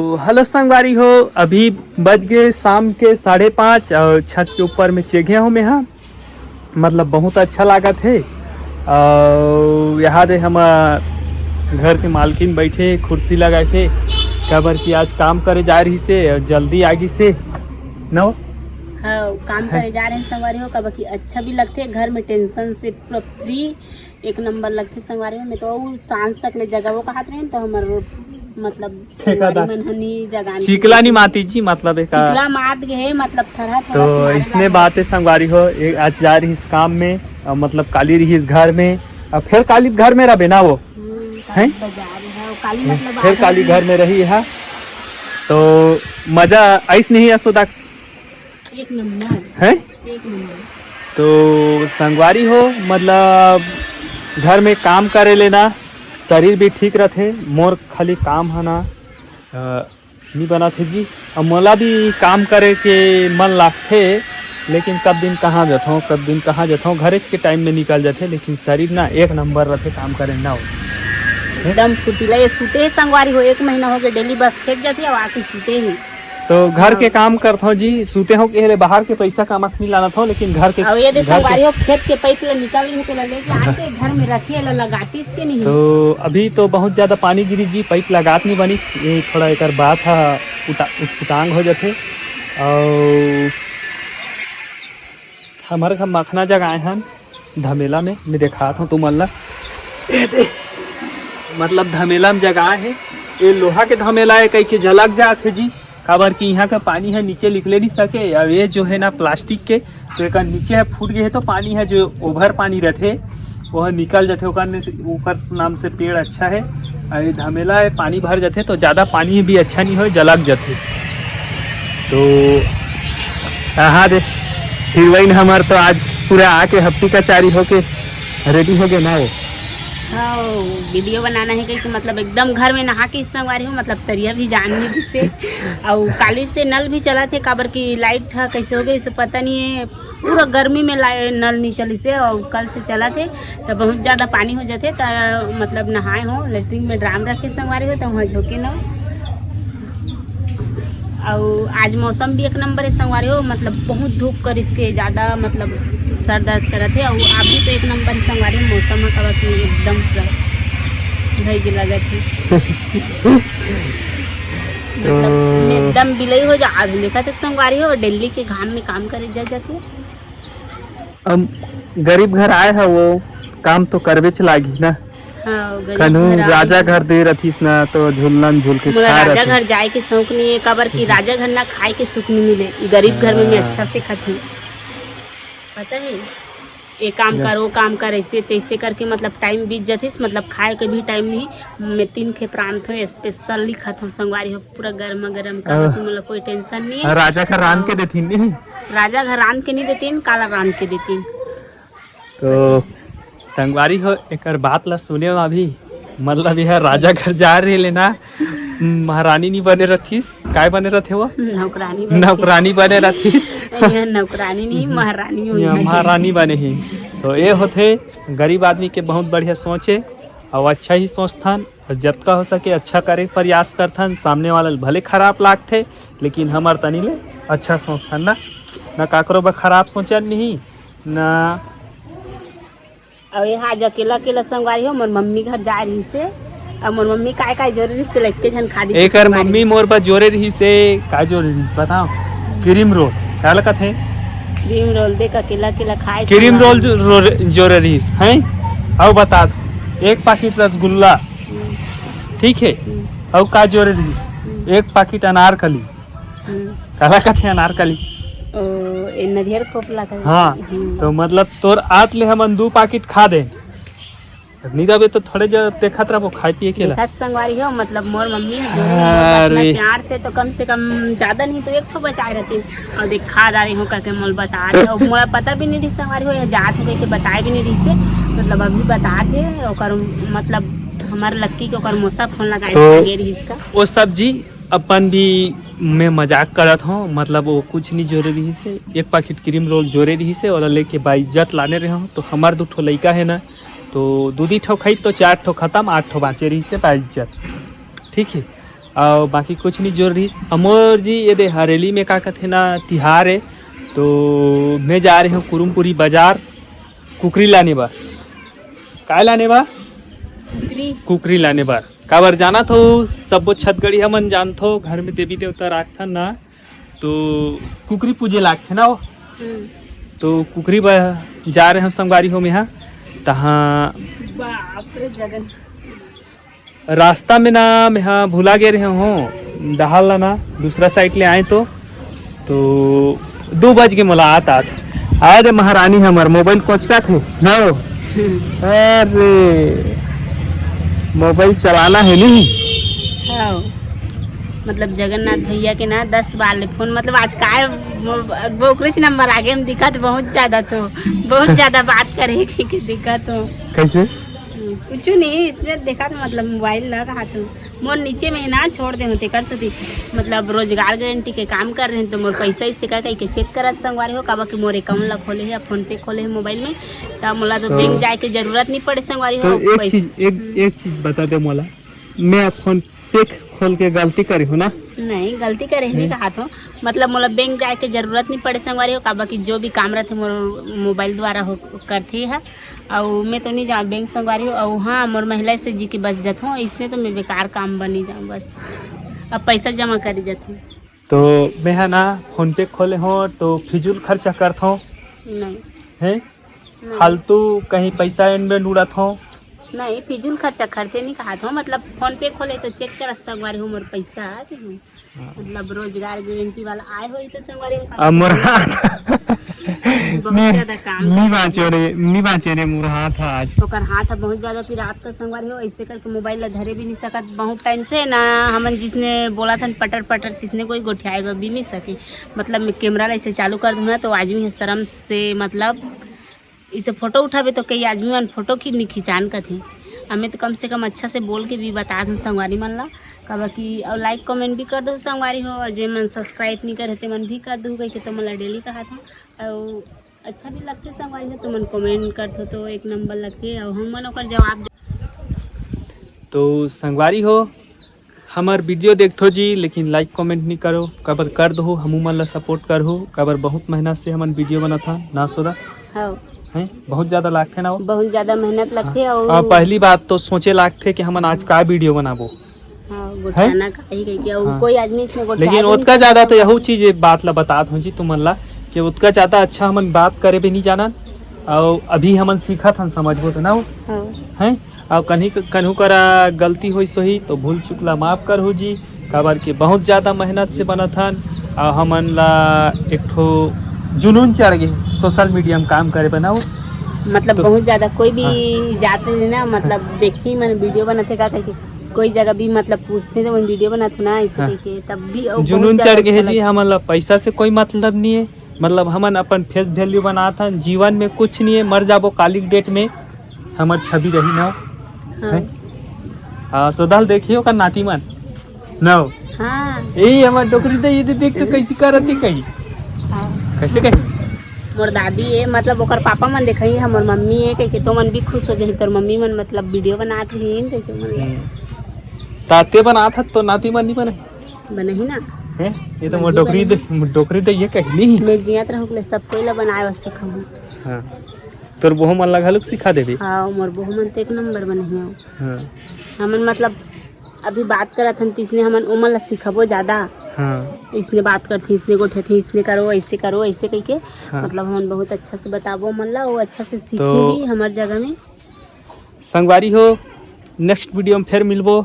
तो हेलो संगवारी हो, अभी बज गए शाम के 5:30 और छत के ऊपर में चेघे हूँ मैं। हाँ, मतलब बहुत अच्छा लगा थे। और यहाँ दे हम घर के मालकिन बैठे कुर्सी लगाए थे, खबर कि आज काम करे जा रही से और जल्दी आगी से नो। हाँ, काम करे जा रहे हैं संगवारी हो। कब कि अच्छा भी लगते है, घर में टेंशन से पूरा फ्री एक नंबर लगते संगवारी हो में। तो सांझ तक ले जगह वो कहते रहे तो हमार मतलब संगवारी मन हनी जगान चिकला नहीं माती जी, मतलब एक चिकला मात गए मतलब थरा थरा तो इसने बात है संगवारी हो। आज जा रही इस काम में और मतलब काली रही इस घर में और फिर काली घर में रहे ना वो है, फिर काली घर में रही है। तो मजा ऐस नहीं है सोदा एक नंबर है। एक नंबर। तो संगवारी हो मतलब घर में काम करे लेना शरीर भी ठीक रहते। मोर खाली काम है ना नहीं बना थे जी, और मोला भी काम करे के मन लगते, लेकिन कब दिन कहाँ जाता हूँ घरे के टाइम में निकल जाते, लेकिन शरीर ना एक नंबर रहते काम करे ना हो एकदम फुर्तीला। ये सूते संगवारी हो, 1 महीना हो गया डेली बस खेत जाती है और आके सूते ही। तो घर के काम करता हूँ जी, सूते हो के बाहर के पैसा कमात नहीं लाना था, लेकिन घर के ये संगवारी हो खेत के पैप ले निकाल के लेके आके घर में रखे लगाती इसके नहीं। तो अभी तो बहुत ज्यादा पानी गिरी जी, पाइप लगात नहीं बनी, ये थोड़ा एक बात है उटांग हो जाते। और हमारे घर मखना जगह आए हैं धमेला में, मैं देखा था तुम अल्लाह मतलब धमेला में जगह है, ये लोहा के धमेला है, कहीं के झलक जाते जी। खबर कि यहाँ का पानी है नीचे निकले नहीं सके, और ये जो है ना प्लास्टिक के, तो एक नीचे है फूट गए है, तो पानी है जो ओवर पानी रहते वह निकल जाते। ऊपर नाम से पेड़ अच्छा है, और ये धमेला है पानी भर जाते तो ज़्यादा पानी भी अच्छा नहीं हो, जलक जाते। तो हाँ दे फिर वही हमारे तो आज पूरा आके हफ्ती का चारी होके रेडी हो गए ना वो। हाँ, वीडियो बनाना है कि मतलब एकदम घर में नहा के इस संगवारी हो, मतलब तरिया भी जाननी जिससे। और काली से नल भी चला थे, काबर की लाइट था कैसे हो गई इसे पता नहीं है, पूरा गर्मी में नल नहीं चली से। और कल से चला थे तो बहुत ज़्यादा पानी हो जाते, तो मतलब नहाए हो लेटरिन में ड्राम रख के संगवारी हो, तो वहाँ झोंके न। और आज मौसम भी एक नंबर है संगवारी हो, मतलब बहुत धूप कर इसके ज़्यादा मतलब सर दर्द कर थे। और आप भी तो एक नंबर ही संगवारी हो, मौसम है कब की एकदम भई लगा थी मतलब एकदम बिलई हो जा। आज देखा तो संगवारी हो दिल्ली के घाम में काम करे जा जाते। अब गरीब घर आए है वो काम तो करवे चलागी ना। हाँ, कनु राजा घर दे रथीस ना तो झूलन झूल के खा राजा घर जाए के शौक नहीं है, कबर की राजा घर ना खाए के सुख नहीं मिले, गरीब घर में मैं अच्छा से खाती पता है। ये काम कर वो काम कर ऐसे तैसे करके मतलब टाइम बीत जाते, मतलब खाए के भी टाइम नहीं। मैं 3 खे प्रांत हो स्पेशली खाता हूँ संगवारी हो, पूरा गर्मा गर्म का मतलब कोई टेंशन नहीं है। राजा घर रान के देती नहीं, राजा घर रान के नहीं देती, काला रान के देती। तो संगवारी हो एक बात ला सुने में अभी मतलब यह राजा घर जा रहे लेना महारानी नहीं बने रथीस, काय बने रहते वो नौकरानी बने रथीस नौकरानी नहीं महारानी बने ही। तो ये होते गरीब आदमी के बहुत बढ़िया सोचे और अच्छा ही सोचथन, और जितना हो सके अच्छा करे प्रयास करथन। सामने वाला भले खराब लागते, लेकिन हमार तनी ले अच्छा सोचथन ना काकरो बा खराब सोचन नहीं ना। और यहाँ अकेला अकेला संगवारी हो, मोर मम्मी घर जा रही से, और मोर मम्मी काय काय जोरे से लेके जन खा दी। एक मम्मी मोर बा जोरे रही से काय जोरे रही बताओ, क्रीम रोल क्या लगत है, क्रीम रोल देख अकेला अकेला खाए क्रीम रोल जोरे रही हैं। और बता एक पैकेट रसगुल्ला ठीक है, और का जोरे रही एक पैकेट अनारकली काला कथे अनारकली नरियर कोपला का। हाँ, तो मतलब तोर आत ले हम 2 पैकेट खा दे, नहीं दबे तो थोड़े जो देखत रहो खाई पिए के ला संगवारी हो। मतलब मोर मम्मी प्यार से तो कम ज्यादा नहीं तो 1 ठो बचाए रहती, और देख खा रही हूँ करके मोल बता रहे, और मोला पता भी नहीं रही संगवारी हो, या जात हो के बताए भी नहीं रही से, मतलब अभी बता थे ओकर मतलब हमारे लक्की के ओकर मोसा फोन लगाए रही इसका वो सब जी। अपन भी मैं मजाक करत हूँ, मतलब वो कुछ नहीं जोरे रही से, 1 पैकेट क्रीम रोल जोरे रही से और लेके बाइज्जत लाने रहे हूँ। तो हमार 2 ठो लड़का है ना, तो 2 ठो खाई तो 4 ठो खत्म, 8 ठो बाँचे रही से बाइज्जत ठीक है। और बाकी कुछ नहीं जोर रही अमोर जी। ये दे हरेली में का कहते ना तिहार है, तो मैं जा रही हूँ कुरुमपुरी बाजार कुकरी लाने बार। काय लाने बार? कुकरी लाने बार। काबर जाना तो सब वो छतगढ़ी हमन जानथो घर में देवी देवता राखथन ना, तो कुकरी पूजे लागथे ना वो, तो कुकरी जा रहे हैं संगवारी हो में। तहाँ रास्ता में ना मैं भुला गए रहे हूँ डहाल ला ना दूसरा साइड ले आए तो 2 बज के मोला आता आए रे महारानी हमार मोबाइल कोचका थे ना। अरे मोबाइल चलाना है नहीं। मतलब जगन्नाथ भैया के ना 10 बार ले फोन, मतलब आज का बोकरेज नंबर आगे में दिखा तो बहुत ज्यादा बात करे कि दिखा तो कैसे कुछ नहीं इसने देखा तो मतलब मोबाइल लगा हाथ मोर नीचे में ना छोड़ दे होते कर सकती, मतलब रोजगार गारंटी के काम कर रहे हैं तो मोर पैसा इससे का कहीं के चेक करत संगवारी हो काबा कि मोर अकाउंट ला खोले है फोन पे खोले है मोबाइल में, तब मोला तो बैंक जाए के जरूरत नहीं पड़े संगवारी हो। तो एक चीज बता दे मोला, मैं फोन पे खोल के गलती करी हूँ ना? नहीं गलती करे नहीं कहा तो मतलब मोला बैंक जाए के जरूरत नहीं पड़े संगवारी हो काबा कि जो भी काम रहते मोर मोबाइल द्वारा हो करती है, और मैं तो नहीं जाऊँ बैंक संगवारी हो। और हाँ मोर महिला से जी की बस जत हूँ, इसने तो मैं बेकार काम बनी जाऊँ बस, अब पैसा जमा करी जत हूँ। तो मैं है ना फोन पे खोले हो तो फिजूल खर्चा करता हूँ नहीं है, फालतू कहीं पैसा इनमें उड़ाता हूँ नहीं, फिजूल खर्चा करते नहीं कहा था, मतलब फोन पे खोले तो चेक कर संगवारी हो मोर पैसा आते हूँ, मतलब रोजगार गारंटी वाला आए हो तो संगवारी हो मोर बहुत ज्यादा काम नहीं बाचे रे मोर हाथ आज ओकर हाथ बहुत ज्यादा फिर रात का संगवारी हो ऐसे करके मोबाइल ला धरे भी नहीं सकत बहुत टाइम से ना, हमन जिसने बोला था पटर पटर किसने कोई गोठियाएगा भी नहीं सके, मतलब मैं कैमरा ला ऐसे चालू कर दूँ ना तो आदमी है शर्म से मतलब इसे फोटो उठावे तो कई आदमी मन फोटो खिंचान का थे, हमें तो कम से कम अच्छा से बोल के भी बता दूँ संगवारी मन ला कब कि और लाइक कमेंट भी कर दो संगवारी हो, और जो मन सब्सक्राइब नहीं करते मन भी कर दूँ कहीं तो मतलब डेली कहा था और अच्छा भी लगते संगवारी हो तो मन कमेंट कर दो तो एक नंबर लगते और हम मन ओकर जवाब तो संगवारी हो हमार वीडियो देखो जी, लेकिन लाइक कमेंट नहीं करो कबर कर दो हमू मन ला सपोर्ट कर हो कबर बहुत मेहनत से हमन वीडियो बना था ना सोदा है, बहुत ज्यादा लागते ना, बहुत ज्यादा मेहनत लगते हाँ। और पहली बात तो सोचे लागते कि हमन आज का वीडियो बनाबो कोई आदमी इसमें लेकिन उतना ज्यादा तो यही चीज बात ला बता हूँ जी तुमन ला कि उतना ज्यादा अच्छा हमन बात करे भी नहीं जाना, और अभी हमन सीखा था समझबो तो ना है, और कन्हू करा गलती हुई सही तो भूल चुकला माफ कर हो जी, काबर के बहुत ज्यादा मेहनत से बना था और हमन ला एक ठो जुनून चढ़ गए सोशल मीडिया में काम करे बनाओ, मतलब तो, बहुत ज्यादा कोई भी जाते ना मतलब देखती मैंने वीडियो बनाते का कोई जगह भी मतलब पूछते तो वीडियो बनाते ना ऐसे के तब भी जुनून चढ़ गए जी। हमन पैसा से कोई मतलब नहीं है, मतलब हमन अपन फेस वैल्यू बना था, जीवन में कुछ नहीं है, मर जाबो काली डेट में हमार छवि रही ना हाँ सोदल देखियो का नाती मन ना यही हमार डोकरी दे ये देख तो कैसी करती कहीं कैसे कहीं मोर दादी है मतलब ओकर पापा मन देखई हमर मम्मी है कह तो मन भी खुश हो जाही तोर मम्मी मन मतलब वीडियो बनात रही कह मन ताते बनात हत तो नाती मन नहीं बने ही ना है, ये तो मोर डोकरी दे ये कहली मैं जियात रहू के सब कोई ला बनाए बस सिखाऊं। हां तोर बहु मन ला घलुक सिखा देबे। हां मोर बहु मन तो एक नंबर बने ही हां हमन मतलब अभी बात करत हन इसने हमन उमन ला सिखाबो ज्यादा हाँ। इसने बात करती इसने गोठे थी इसने करो ऐसे कह के हाँ। मतलब हमन बहुत अच्छा से बताबो मन ला वो अच्छा से सीखी तो, भी हमार जगह में संगवारी हो नेक्स्ट वीडियो में फिर मिलबो।